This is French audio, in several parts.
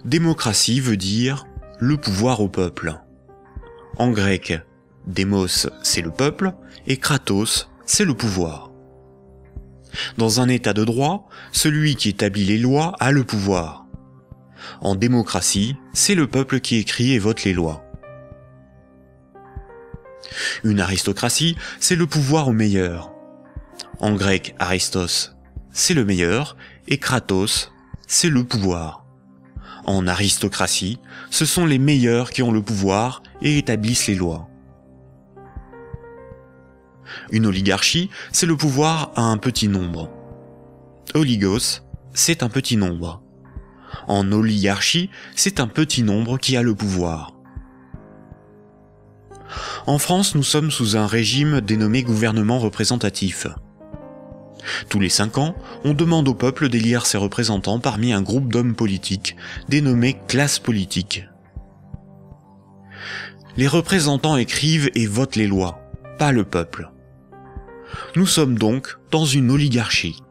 Démocratie veut dire le pouvoir au peuple. En grec, démos c'est le peuple et kratos c'est le pouvoir. Dans un état de droit, celui qui établit les lois a le pouvoir. En démocratie, c'est le peuple qui écrit et vote les lois. Une aristocratie, c'est le pouvoir au meilleur. En grec, aristos, c'est le meilleur, et kratos, c'est le pouvoir. En aristocratie, ce sont les meilleurs qui ont le pouvoir et établissent les lois. Une oligarchie, c'est le pouvoir à un petit nombre. Oligos, c'est un petit nombre. En oligarchie, c'est un petit nombre qui a le pouvoir. En France, nous sommes sous un régime dénommé gouvernement représentatif. Tous les 5 ans, on demande au peuple d'élire ses représentants parmi un groupe d'hommes politiques, dénommé classe politique. Les représentants écrivent et votent les lois, pas le peuple. Nous sommes donc dans une oligarchie.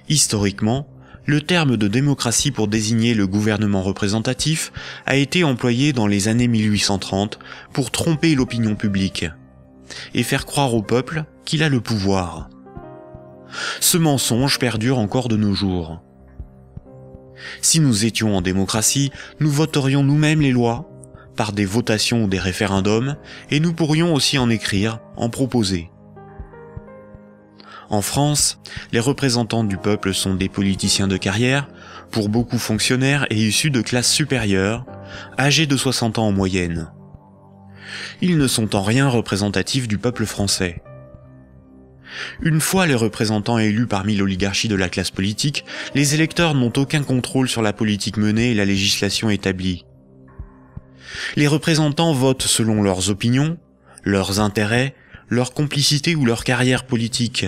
Historiquement, le terme de démocratie pour désigner le gouvernement représentatif a été employé dans les années 1830 pour tromper l'opinion publique et faire croire au peuple qu'il a le pouvoir. Ce mensonge perdure encore de nos jours. Si nous étions en démocratie, nous voterions nous-mêmes les lois, par des votations ou des référendums, et nous pourrions aussi en écrire, en proposer. En France, les représentants du peuple sont des politiciens de carrière, pour beaucoup fonctionnaires et issus de classes supérieures, âgés de 60 ans en moyenne. Ils ne sont en rien représentatifs du peuple français. Une fois les représentants élus parmi l'oligarchie de la classe politique, les électeurs n'ont aucun contrôle sur la politique menée et la législation établie. Les représentants votent selon leurs opinions, leurs intérêts, leur complicité ou leur carrière politique.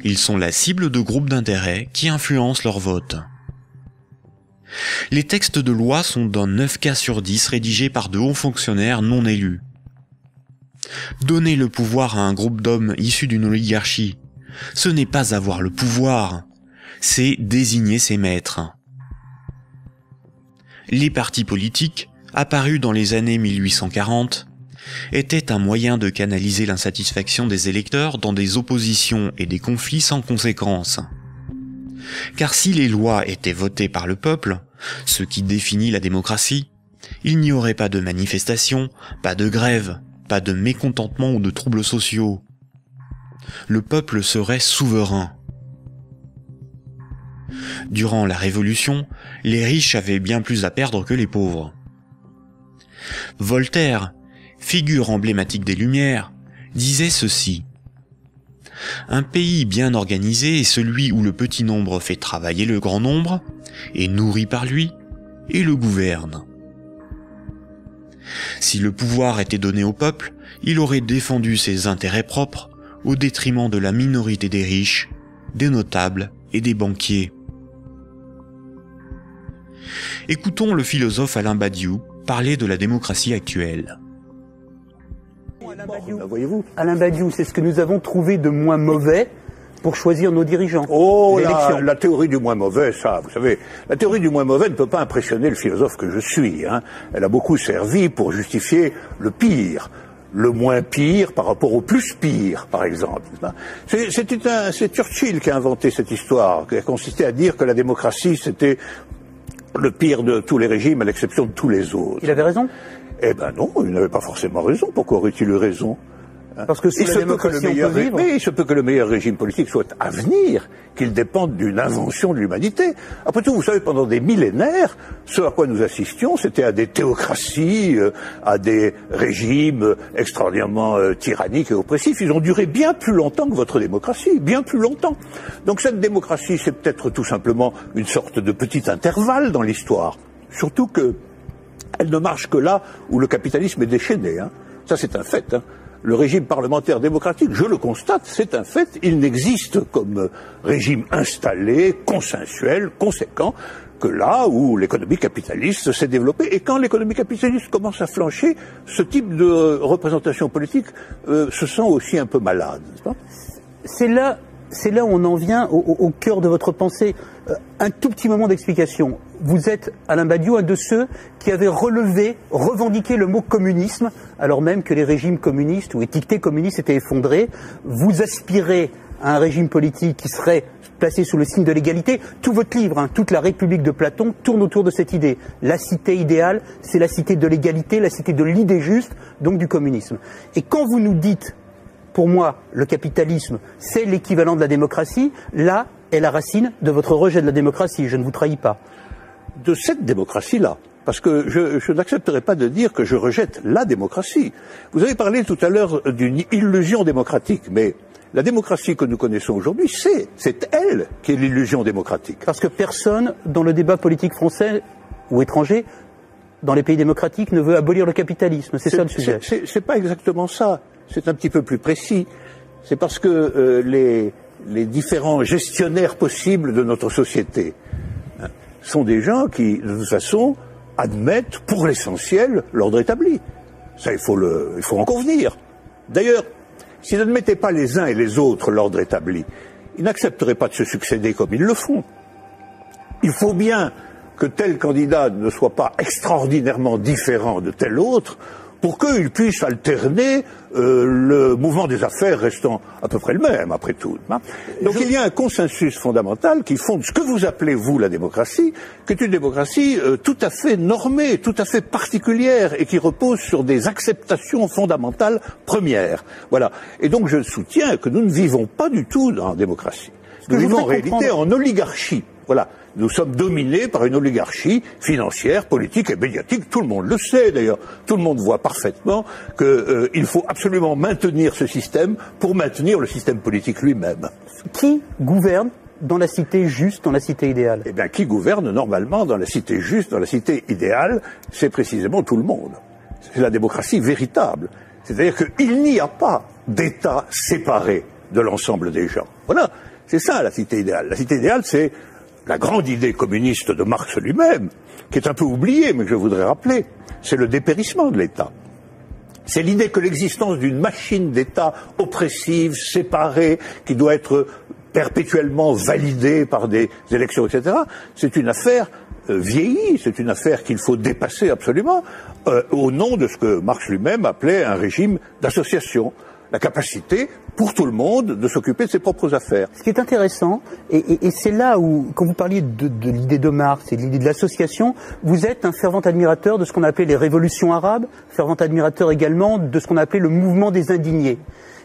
Ils sont la cible de groupes d'intérêts qui influencent leur vote. Les textes de loi sont dans 9 cas sur 10 rédigés par de hauts fonctionnaires non élus. Donner le pouvoir à un groupe d'hommes issus d'une oligarchie, ce n'est pas avoir le pouvoir, c'est désigner ses maîtres. Les partis politiques, apparus dans les années 1840, étaient un moyen de canaliser l'insatisfaction des électeurs dans des oppositions et des conflits sans conséquences. Car si les lois étaient votées par le peuple, ce qui définit la démocratie, il n'y aurait pas de manifestations, pas de grèves, pas de mécontentement ou de troubles sociaux. Le peuple serait souverain. Durant la Révolution, les riches avaient bien plus à perdre que les pauvres. Voltaire, figure emblématique des Lumières, disait ceci. Un pays bien organisé est celui où le petit nombre fait travailler le grand nombre, est nourri par lui, et le gouverne. Si le pouvoir était donné au peuple, il aurait défendu ses intérêts propres au détriment de la minorité des riches, des notables et des banquiers. Écoutons le philosophe Alain Badiou parler de la démocratie actuelle. Voyez-vous, Alain Badiou, c'est ce que nous avons trouvé de moins mauvais pour choisir nos dirigeants. Oh, la théorie du moins mauvais, ça, vous savez, la théorie du moins mauvais ne peut pas impressionner le philosophe que je suis. Hein. Elle a beaucoup servi pour justifier le pire, le moins pire par rapport au plus pire, par exemple. C'est Churchill qui a inventé cette histoire, qui a consisté à dire que la démocratie, c'était le pire de tous les régimes, à l'exception de tous les autres. Il avait raison? Eh ben non, il n'avait pas forcément raison. Pourquoi aurait-il eu raison? Parce que sous la démocratie, on peut vivre. Mais il se peut que le meilleur régime politique soit à venir, qu'il dépende d'une invention de l'humanité. Après tout, vous savez, pendant des millénaires, ce à quoi nous assistions, c'était à des théocraties, à des régimes extraordinairement tyranniques et oppressifs. Ils ont duré bien plus longtemps que votre démocratie, bien plus longtemps. Donc cette démocratie, c'est peut-être tout simplement une sorte de petit intervalle dans l'histoire. Surtout que elle ne marche que là où le capitalisme est déchaîné. Hein. Ça, c'est un fait. Hein. Le régime parlementaire démocratique, je le constate, c'est un fait. Il n'existe comme régime installé, consensuel, conséquent, que là où l'économie capitaliste s'est développée. Et quand l'économie capitaliste commence à flancher, ce type de représentation politique se sent aussi un peu malade, n'est-ce pas? C'est là c'est là où on en vient au cœur de votre pensée. Un tout petit moment d'explication. Vous êtes, Alain Badiou, un de ceux qui avait revendiqué le mot communisme, alors même que les régimes communistes ou étiquetés communistes étaient effondrés. Vous aspirez à un régime politique qui serait placé sous le signe de l'égalité. Tout votre livre, toute la République de Platon, tourne autour de cette idée. La cité idéale, c'est la cité de l'égalité, la cité de l'idée juste, donc du communisme. Et quand vous nous dites, pour moi, le capitalisme, c'est l'équivalent de la démocratie, là est la racine de votre rejet de la démocratie, je ne vous trahis pas. De cette démocratie-là. Parce que je n'accepterai pas de dire que je rejette la démocratie. Vous avez parlé tout à l'heure d'une illusion démocratique, mais la démocratie que nous connaissons aujourd'hui, c'est elle qui est l'illusion démocratique. Parce que personne, dans le débat politique français ou étranger, dans les pays démocratiques, ne veut abolir le capitalisme. C'est ça le sujet. C'est pas exactement ça. C'est un petit peu plus précis. C'est parce que les différents gestionnaires possibles de notre société sont des gens qui, de toute façon, admettent pour l'essentiel l'ordre établi. Ça, il faut en convenir. D'ailleurs, s'ils n'admettaient pas les uns et les autres l'ordre établi, ils n'accepteraient pas de se succéder comme ils le font. Il faut bien que tel candidat ne soit pas extraordinairement différent de tel autre pour qu'il puisse alterner le mouvement des affaires restant à peu près le même, après tout. Donc il y a un consensus fondamental qui fonde ce que vous appelez, vous, la démocratie, qui est une démocratie tout à fait normée, tout à fait particulière, et qui repose sur des acceptations fondamentales premières. Voilà. Et donc je soutiens que nous ne vivons pas du tout dans la démocratie. Nous vivons en réalité en oligarchie. Voilà. Nous sommes dominés par une oligarchie financière, politique et médiatique. Tout le monde le sait d'ailleurs. Tout le monde voit parfaitement qu'il faut absolument maintenir ce système pour maintenir le système politique lui-même. Qui gouverne dans la cité juste, dans la cité idéale? Eh bien, qui gouverne normalement dans la cité juste, dans la cité idéale, c'est précisément tout le monde. C'est la démocratie véritable. C'est-à-dire qu'il n'y a pas d'État séparé de l'ensemble des gens. Voilà. C'est ça la cité idéale. La cité idéale, c'est la grande idée communiste de Marx lui-même, qui est un peu oubliée, mais que je voudrais rappeler. C'est le dépérissement de l'État. C'est l'idée que l'existence d'une machine d'État oppressive, séparée, qui doit être perpétuellement validée par des élections, etc., c'est une affaire vieillie, c'est une affaire qu'il faut dépasser absolument, au nom de ce que Marx lui-même appelait un régime d'association. La capacité, pour tout le monde, de s'occuper de ses propres affaires. Ce qui est intéressant, et c'est là où, quand vous parliez de l'idée de Marx et de l'idée de l'association, vous êtes un fervent admirateur de ce qu'on a appelé les révolutions arabes, fervent admirateur également de ce qu'on a appelé le mouvement des indignés.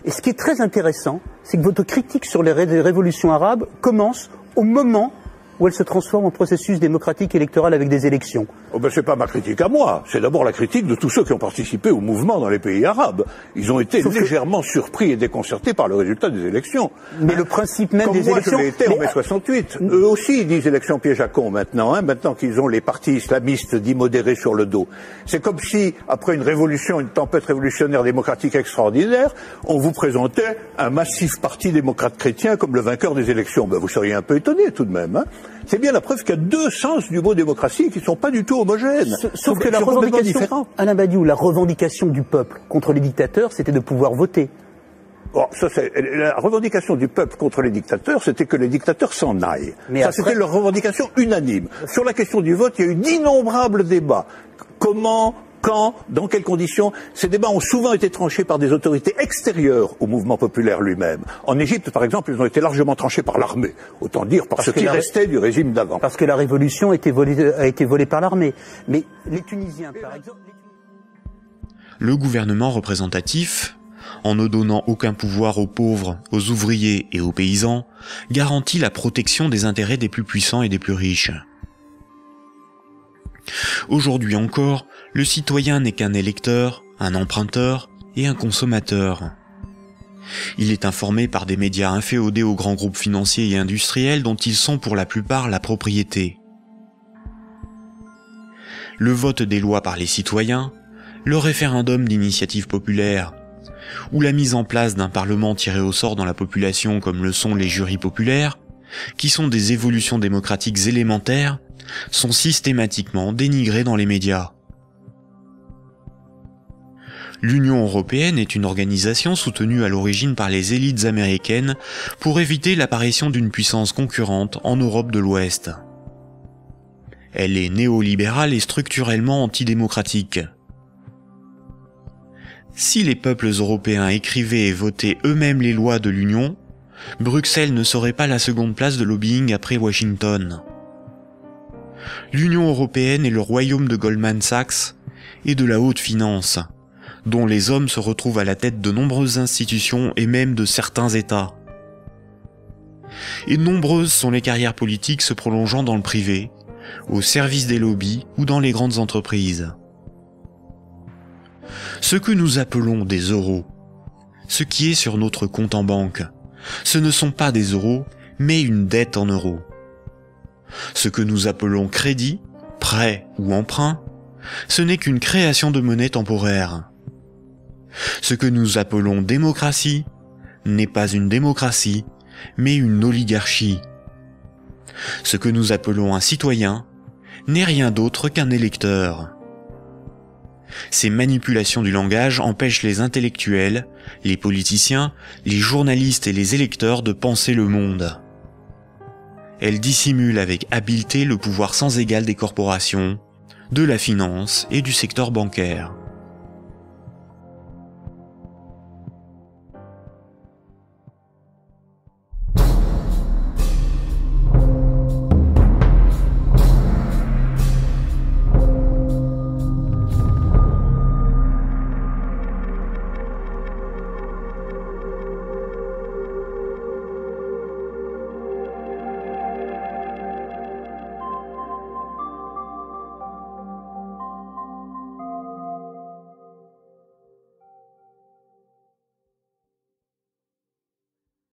Et ce qui est très intéressant, c'est que votre critique sur les révolutions arabes commence au moment où elle se transforme en processus démocratique électoral avec des élections. Oh ben c'est pas ma critique à moi, c'est d'abord la critique de tous ceux qui ont participé au mouvement dans les pays arabes. Ils ont été légèrement surpris et déconcertés par le résultat des élections. Mais le principe même des élections... Comme moi je l'ai été en mai 68. Eux aussi ils disent élections piège à con maintenant, maintenant qu'ils ont les partis islamistes dits modérés sur le dos. C'est comme si, après une révolution, une tempête révolutionnaire démocratique extraordinaire, on vous présentait un massif parti démocrate chrétien comme le vainqueur des élections. Ben vous seriez un peu étonné tout de même. C'est bien la preuve qu'il y a deux sens du mot démocratie qui ne sont pas du tout homogènes. Sauf que la revendication, Alain Badiou, la revendication du peuple contre les dictateurs, c'était de pouvoir voter. Bon, la revendication du peuple contre les dictateurs, c'était que les dictateurs s'en aillent. Mais ça, c'était leur revendication unanime. Sur la question du vote, il y a eu d'innombrables débats. Comment, quand, dans quelles conditions? Ces débats ont souvent été tranchés par des autorités extérieures au mouvement populaire lui-même. En Égypte, par exemple, ils ont été largement tranchés par l'armée. Autant dire par ce qui restait du régime d'avant. Parce que la révolution a été volée par l'armée. Mais les Tunisiens, par exemple... Le gouvernement représentatif, en ne donnant aucun pouvoir aux pauvres, aux ouvriers et aux paysans, garantit la protection des intérêts des plus puissants et des plus riches. Aujourd'hui encore, le citoyen n'est qu'un électeur, un emprunteur et un consommateur. Il est informé par des médias inféodés aux grands groupes financiers et industriels dont ils sont pour la plupart la propriété. Le vote des lois par les citoyens, le référendum d'initiative populaire, ou la mise en place d'un parlement tiré au sort dans la population comme le sont les jurys populaires, qui sont des évolutions démocratiques élémentaires, sont systématiquement dénigrés dans les médias. L'Union européenne est une organisation soutenue à l'origine par les élites américaines pour éviter l'apparition d'une puissance concurrente en Europe de l'Ouest. Elle est néolibérale et structurellement antidémocratique. Si les peuples européens écrivaient et votaient eux-mêmes les lois de l'Union, Bruxelles ne serait pas la seconde place de lobbying après Washington. L'Union européenne est le royaume de Goldman Sachs et de la haute finance, dont les hommes se retrouvent à la tête de nombreuses institutions et même de certains États. Et nombreuses sont les carrières politiques se prolongeant dans le privé, au service des lobbies ou dans les grandes entreprises. Ce que nous appelons des euros, ce qui est sur notre compte en banque, ce ne sont pas des euros, mais une dette en euros. Ce que nous appelons crédit, prêt ou emprunt, ce n'est qu'une création de monnaie temporaire. Ce que nous appelons démocratie n'est pas une démocratie, mais une oligarchie. Ce que nous appelons un citoyen n'est rien d'autre qu'un électeur. Ces manipulations du langage empêchent les intellectuels, les politiciens, les journalistes et les électeurs de penser le monde. Elles dissimulent avec habileté le pouvoir sans égal des corporations, de la finance et du secteur bancaire.